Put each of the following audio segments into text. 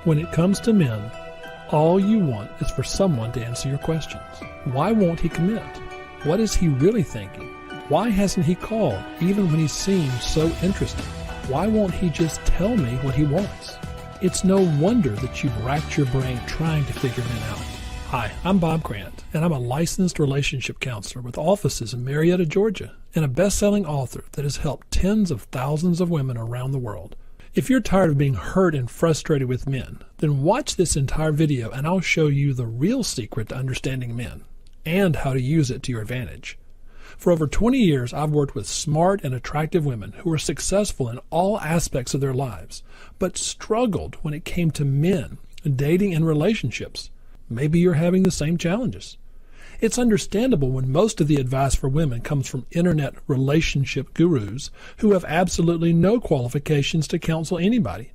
When it comes to men, all you want is for someone to answer your questions. Why won't he commit? What is he really thinking? Why hasn't he called, even when he seems so interested? Why won't he just tell me what he wants? It's no wonder that you've racked your brain trying to figure men out. Hi, I'm Bob Grant, and I'm a licensed relationship counselor with offices in Marietta, Georgia, and a best-selling author that has helped tens of thousands of women around the world. If you're tired of being hurt and frustrated with men, then watch this entire video and I'll show you the real secret to understanding men and how to use it to your advantage. For over 20 years, I've worked with smart and attractive women who are successful in all aspects of their lives, but struggled when it came to men, dating, and relationships. Maybe you're having the same challenges. It's understandable when most of the advice for women comes from internet relationship gurus who have absolutely no qualifications to counsel anybody.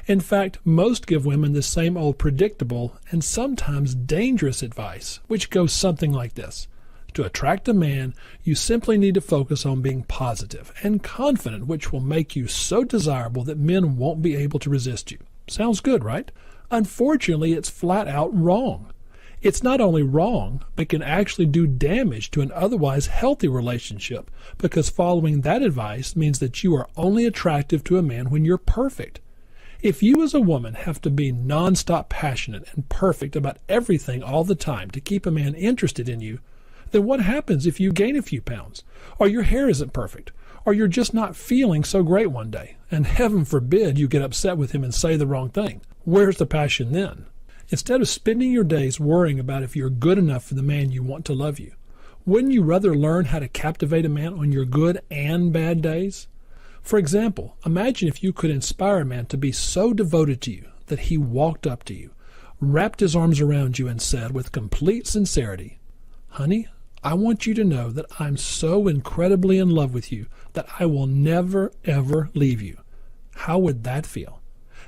In fact, most give women the same old predictable and sometimes dangerous advice, which goes something like this. To attract a man, you simply need to focus on being positive and confident, which will make you so desirable that men won't be able to resist you. Sounds good, right? Unfortunately, it's flat out wrong. It's not only wrong, but can actually do damage to an otherwise healthy relationship, because following that advice means that you are only attractive to a man when you're perfect. If you as a woman have to be nonstop passionate and perfect about everything all the time to keep a man interested in you, then what happens if you gain a few pounds, or your hair isn't perfect, or you're just not feeling so great one day, and heaven forbid you get upset with him and say the wrong thing? Where's the passion then? Instead of spending your days worrying about if you're good enough for the man you want to love you, wouldn't you rather learn how to captivate a man on your good and bad days? For example, imagine if you could inspire a man to be so devoted to you that he walked up to you, wrapped his arms around you, and said with complete sincerity, "Honey, I want you to know that I'm so incredibly in love with you that I will never, ever leave you." How would that feel?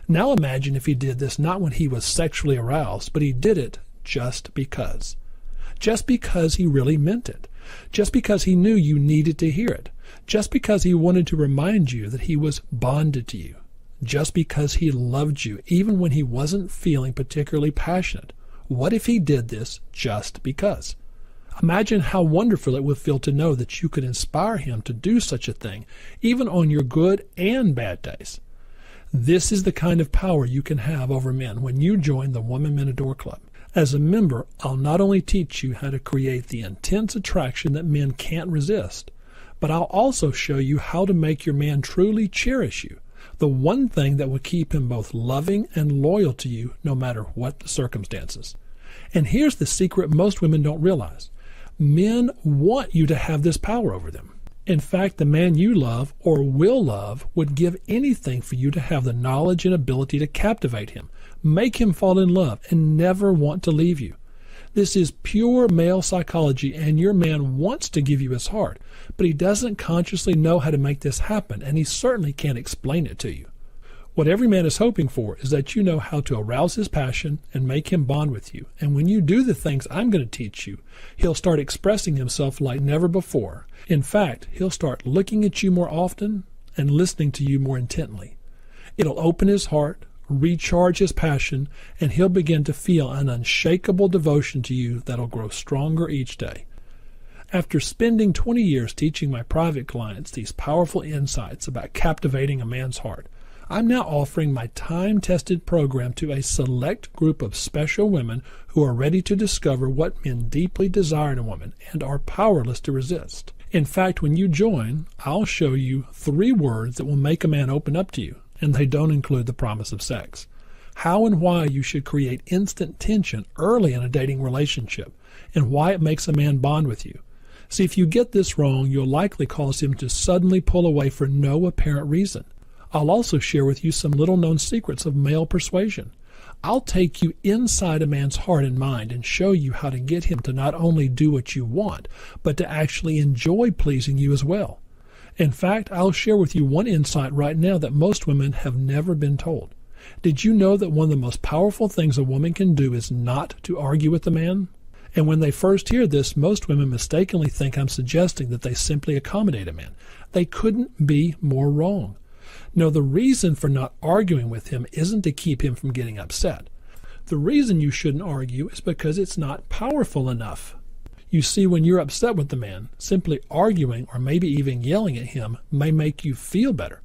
Now imagine if he did this not when he was sexually aroused, but he did it just because. Just because he really meant it. Just because he knew you needed to hear it. Just because he wanted to remind you that he was bonded to you. Just because he loved you even when he wasn't feeling particularly passionate. What if he did this just because? Imagine how wonderful it would feel to know that you could inspire him to do such a thing, even on your good and bad days. This is the kind of power you can have over men when you join the Women Men Adore Club. As a member, I'll not only teach you how to create the intense attraction that men can't resist, but I'll also show you how to make your man truly cherish you, the one thing that will keep him both loving and loyal to you no matter what the circumstances. And here's the secret most women don't realize. Men want you to have this power over them. In fact, the man you love or will love would give anything for you to have the knowledge and ability to captivate him, make him fall in love, and never want to leave you. This is pure male psychology, and your man wants to give you his heart, but he doesn't consciously know how to make this happen, and he certainly can't explain it to you. What every man is hoping for is that you know how to arouse his passion and make him bond with you. And when you do the things I'm going to teach you, he'll start expressing himself like never before. In fact, he'll start looking at you more often and listening to you more intently. It'll open his heart, recharge his passion, and he'll begin to feel an unshakable devotion to you that'll grow stronger each day. After spending 20 years teaching my private clients these powerful insights about captivating a man's heart, I'm now offering my time-tested program to a select group of special women who are ready to discover what men deeply desire in a woman and are powerless to resist. In fact, when you join, I'll show you 3 words that will make a man open up to you, and they don't include the promise of sex. How and why you should create instant tension early in a dating relationship, and why it makes a man bond with you. See, if you get this wrong, you'll likely cause him to suddenly pull away for no apparent reason. I'll also share with you some little-known secrets of male persuasion. I'll take you inside a man's heart and mind and show you how to get him to not only do what you want, but to actually enjoy pleasing you as well. In fact, I'll share with you one insight right now that most women have never been told. Did you know that one of the most powerful things a woman can do is not to argue with a man? And when they first hear this, most women mistakenly think I'm suggesting that they simply accommodate a man. They couldn't be more wrong. No, the reason for not arguing with him isn't to keep him from getting upset. The reason you shouldn't argue is because it's not powerful enough. You see, when you're upset with the man, simply arguing or maybe even yelling at him may make you feel better.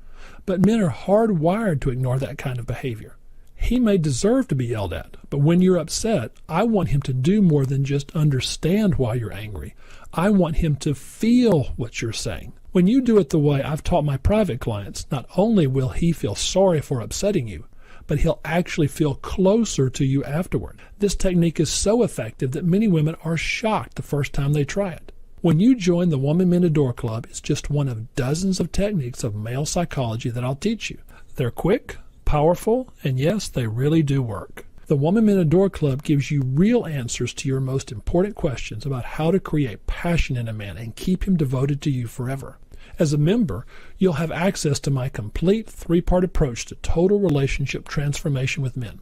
But men are hardwired to ignore that kind of behavior. He may deserve to be yelled at, but when you're upset, I want him to do more than just understand why you're angry. I want him to feel what you're saying. When you do it the way I've taught my private clients, not only will he feel sorry for upsetting you, but he'll actually feel closer to you afterward. This technique is so effective that many women are shocked the first time they try it. When you join the Women Men Adore Club, it's just one of dozens of techniques of male psychology that I'll teach you. They're quick, powerful, and yes, they really do work. The Women Men Adore Club gives you real answers to your most important questions about how to create passion in a man and keep him devoted to you forever. As a member, you'll have access to my complete 3-part approach to total relationship transformation with men.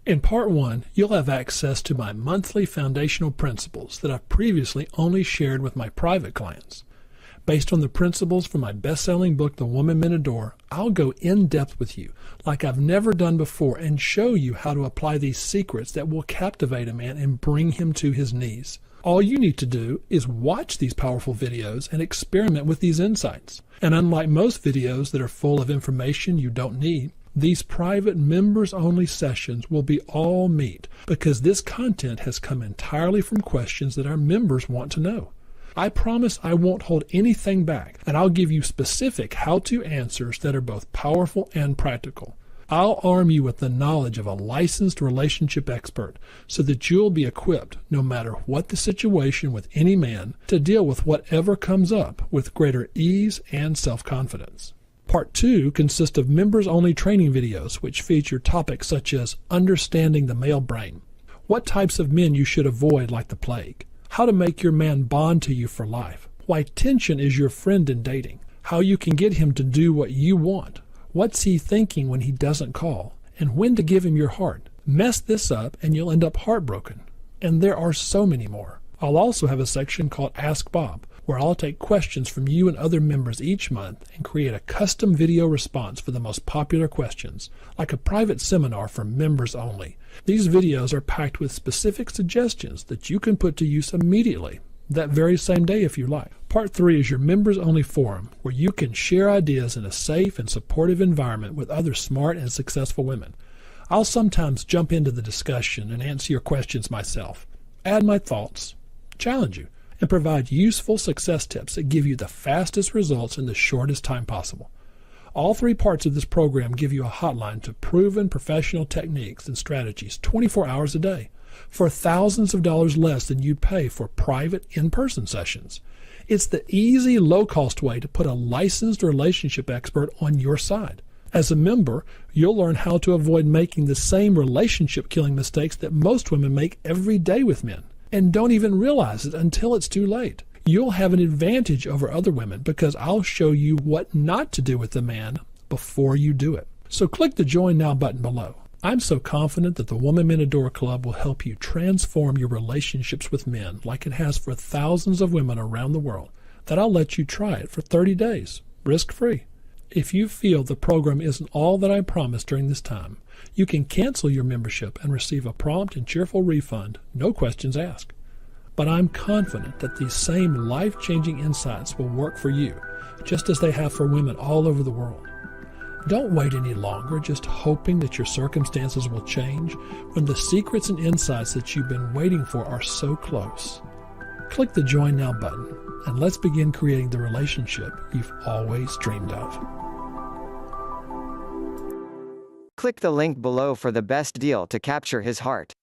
In Part 1, you'll have access to my monthly foundational principles that I've previously only shared with my private clients. Based on the principles from my best-selling book, The Women Men Adore, I'll go in-depth with you like I've never done before and show you how to apply these secrets that will captivate a man and bring him to his knees. All you need to do is watch these powerful videos and experiment with these insights. And unlike most videos that are full of information you don't need, these private members-only sessions will be all meat because this content has come entirely from questions that our members want to know. I promise I won't hold anything back, and I'll give you specific how-to answers that are both powerful and practical. I'll arm you with the knowledge of a licensed relationship expert so that you'll be equipped, no matter what the situation with any man, to deal with whatever comes up with greater ease and self-confidence. Part 2 consists of members-only training videos which feature topics such as understanding the male brain, what types of men you should avoid like the plague, how to make your man bond to you for life, why tension is your friend in dating, how you can get him to do what you want, what's he thinking when he doesn't call, and when to give him your heart. Mess this up and you'll end up heartbroken. And there are so many more. I'll also have a section called Ask Bob, where I'll take questions from you and other members each month and create a custom video response for the most popular questions, like a private seminar for members only. These videos are packed with specific suggestions that you can put to use immediately, that very same day if you like. Part 3 is your members-only forum, where you can share ideas in a safe and supportive environment with other smart and successful women. I'll sometimes jump into the discussion and answer your questions myself, add my thoughts, challenge you, and provide useful success tips that give you the fastest results in the shortest time possible. All 3 parts of this program give you a hotline to proven professional techniques and strategies 24 hours a day for thousands of dollars less than you'd pay for private in-person sessions. It's the easy, low-cost way to put a licensed relationship expert on your side. As a member, you'll learn how to avoid making the same relationship-killing mistakes that most women make every day with men, and don't even realize it until it's too late. You'll have an advantage over other women because I'll show you what not to do with a man before you do it. So click the Join Now button below. I'm so confident that the Women Men Adore Club will help you transform your relationships with men like it has for thousands of women around the world, that I'll let you try it for 30 days, risk-free. If you feel the program isn't all that I promised during this time, you can cancel your membership and receive a prompt and cheerful refund, no questions asked. But I'm confident that these same life-changing insights will work for you, just as they have for women all over the world. Don't wait any longer just hoping that your circumstances will change when the secrets and insights that you've been waiting for are so close. Click the Join Now button and let's begin creating the relationship you've always dreamed of. Click the link below for the best deal to capture his heart.